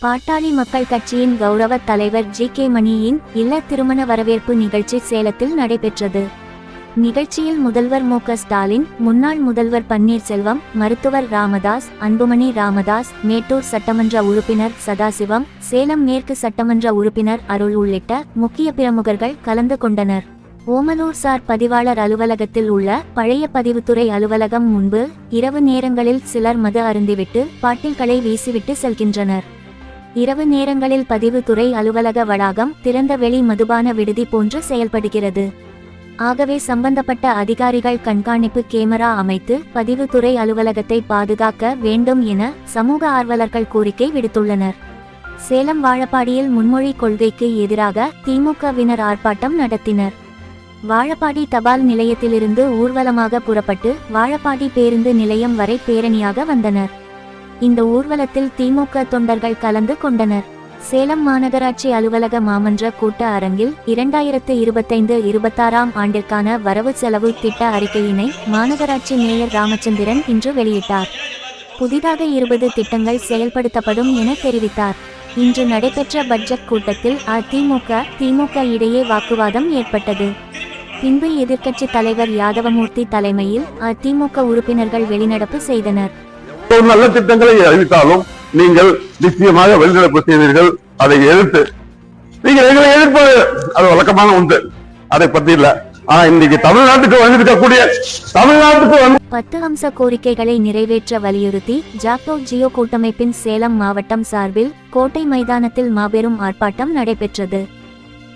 பாட்டாளி மக்கள் கட்சியின் கௌரவ தலைவர் ஜி.கே. மணியின் இல்ல திருமண வரவேற்பு நிகழ்ச்சி சேலத்தில் நடைபெற்றது. நிகழ்ச்சியில் முதல்வர் மு.க. ஸ்டாலின், முன்னாள் முதல்வர் பன்னீர்செல்வம், மருத்துவர் ராமதாஸ், அன்புமணி ராமதாஸ், மேட்டூர் சட்டமன்ற உறுப்பினர் சதாசிவம், சேலம் மேற்கு சட்டமன்ற உறுப்பினர் அருள் உள்ளிட்ட முக்கிய பிரமுகர்கள் கலந்து கொண்டனர். ஓமலூர் சார் பதிவாளர் அலுவலகத்தில் உள்ள பழைய பதிவுத்துறை அலுவலகம் முன்பு இரவு நேரங்களில் சிலர் மது அருந்திவிட்டு பாட்டில்களை வீசிவிட்டு செல்கின்றனர். இரவு நேரங்களில் பதிவுத்துறை அலுவலக வளாகம் திறந்த வெளி மதுபான விடுதி போன்று செயல்படுகிறது. ஆகவே சம்பந்தப்பட்ட அதிகாரிகள் கண்காணிப்பு கேமரா அமைத்து பதிவுத்துறை அலுவலகத்தை பாதுகாக்க வேண்டும் என சமூக ஆர்வலர்கள் கோரிக்கை விடுத்துள்ளனர். சேலம் வாழப்பாடியில் முன்மொழி கொள்கைக்கு எதிராக திமுகவினர் ஆர்ப்பாட்டம் நடத்தினர். வாழப்பாடி தபால் நிலையத்திலிருந்து ஊர்வலமாக புறப்பட்டு வாழப்பாடி பேருந்து நிலையம் வரை பேரணியாக வந்தனர். இந்த ஊர்வலத்தில் திமுக தொண்டர்கள் கலந்து கொண்டனர். சேலம் மாநகராட்சி அலுவலக மாமன்ற கூட்ட அரங்கில் 2025-26 ஆண்டிற்கான வரவு செலவு திட்ட அறிக்கையினை மாநகராட்சி மேயர் ராமச்சந்திரன் இன்று வெளியிட்டார். புதிதாக 20 திட்டங்கள் செயல்படுத்தப்படும் என தெரிவித்தார். இன்று நடைபெற்ற பட்ஜெட் கூட்டத்தில் அதிமுக இடையே வாக்குவாதம் ஏற்பட்டது. பின்பு எதிர்க்கட்சி தலைவர் யாதவமூர்த்தி தலைமையில் அதிமுக உறுப்பினர்கள் வெளிநடப்பு செய்தனர். நல்ல திட்டங்களை அறிவித்தாலும் நீங்கள் நிச்சயமாக வெளிநடப்பு செய்வீர்கள். அதை எதிர்த்து நீங்கள் எங்களை எதிர்ப்பது அது வழக்கமான ஒன்று, அதை பத்தி இல்ல. ஆனா இன்னைக்கு தமிழ்நாட்டுக்கு வந்திருக்கக்கூடிய 10 அம்ச கோரிக்கைகளை நிறைவேற்ற வலியுறுத்தி ஜாக்டோ ஜியோ கூட்டமைப்பின் சேலம் மாவட்டம் சார்பில் கோட்டை மைதானத்தில் மாபெரும் ஆர்ப்பாட்டம் நடைபெற்றது.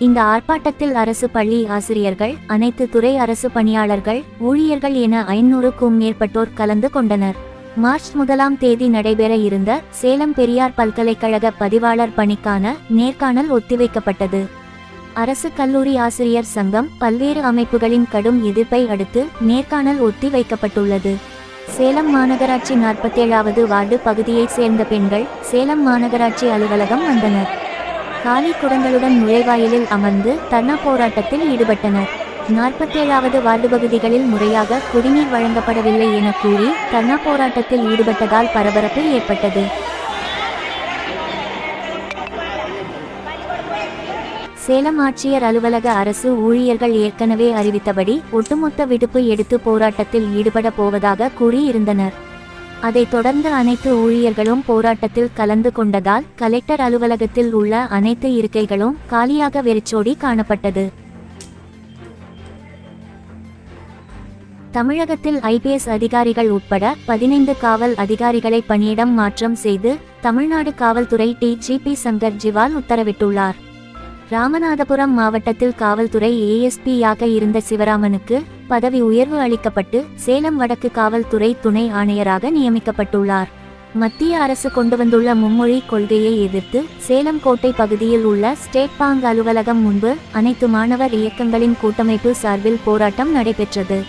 இந்த ஆர்ப்பாட்டத்தில் அரசு பள்ளி ஆசிரியர்கள், அனைத்து துறை அரசு பணியாளர்கள், ஊழியர்கள் என 500க்கும் மேற்பட்டோர் கலந்து கொண்டனர். மார்ச் 1 நடைபெற இருந்த சேலம் பெரியார் பல்கலைக்கழக பதிவாளர் பணிக்கான நேர்காணல் ஒத்திவைக்கப்பட்டது. அரசு கல்லூரி ஆசிரியர் சங்கம், பல்வேறு அமைப்புகளின் கடும் எதிர்ப்பை அடுத்து நேர்காணல் ஒத்தி வைக்கப்பட்டுள்ளது. சேலம் மாநகராட்சி 47வது வார்டு பகுதியைச் சேர்ந்த பெண்கள் சேலம் மாநகராட்சி அலுவலகம் வந்தனர். காலி குடங்களுடன் நுழைவாயிலில் அமர்ந்து தர்ணா போராட்டத்தில் ஈடுபட்டனர். 47வது வார்டு பகுதிகளில் முறையாக குடிநீர் வழங்கப்படவில்லை என கூறி தர்ணா போராட்டத்தில் ஈடுபட்டதால் பரபரப்பு ஏற்பட்டது. சேலம் ஆட்சியர் அலுவலக அரசு ஊழியர்கள் ஏற்கனவே அறிவித்தபடி ஒட்டுமொத்த விடுப்பு எடுத்து போராட்டத்தில் ஈடுபட போவதாக கூறியிருந்தனர். அதைத் தொடர்ந்து அனைத்து ஊழியர்களும் போராட்டத்தில் கலந்து கொண்டதால் கலெக்டர் அலுவலகத்தில் உள்ள அனைத்து இருக்கைகளும் காலியாக வெறிச்சோடி காணப்பட்டது. தமிழகத்தில் ஐபிஎஸ் அதிகாரிகள் உட்பட 15 காவல் அதிகாரிகளை பணியிடம் மாற்றம் செய்து தமிழ்நாடு காவல்துறை டிஜிபி சங்கர் ஜிவால் உத்தரவிட்டுள்ளார். ராமநாதபுரம் மாவட்டத்தில் காவல்துறை ஏஎஸ்பியாக இருந்த சிவராமனுக்கு பதவி உயர்வு அளிக்கப்பட்டு சேலம் வடக்கு காவல்துறை துணை ஆணையராக நியமிக்கப்பட்டுள்ளார். மத்திய அரசு கொண்டு வந்துள்ள மும்மொழி கொள்கையை எதிர்த்து சேலம் கோட்டை பகுதியில் உள்ள ஸ்டேட் பாங்க் அலுவலகம் முன்பு அனைத்து மாணவர் இயக்கங்களின் கூட்டமைப்பு சார்பில் போராட்டம் நடைபெற்றது.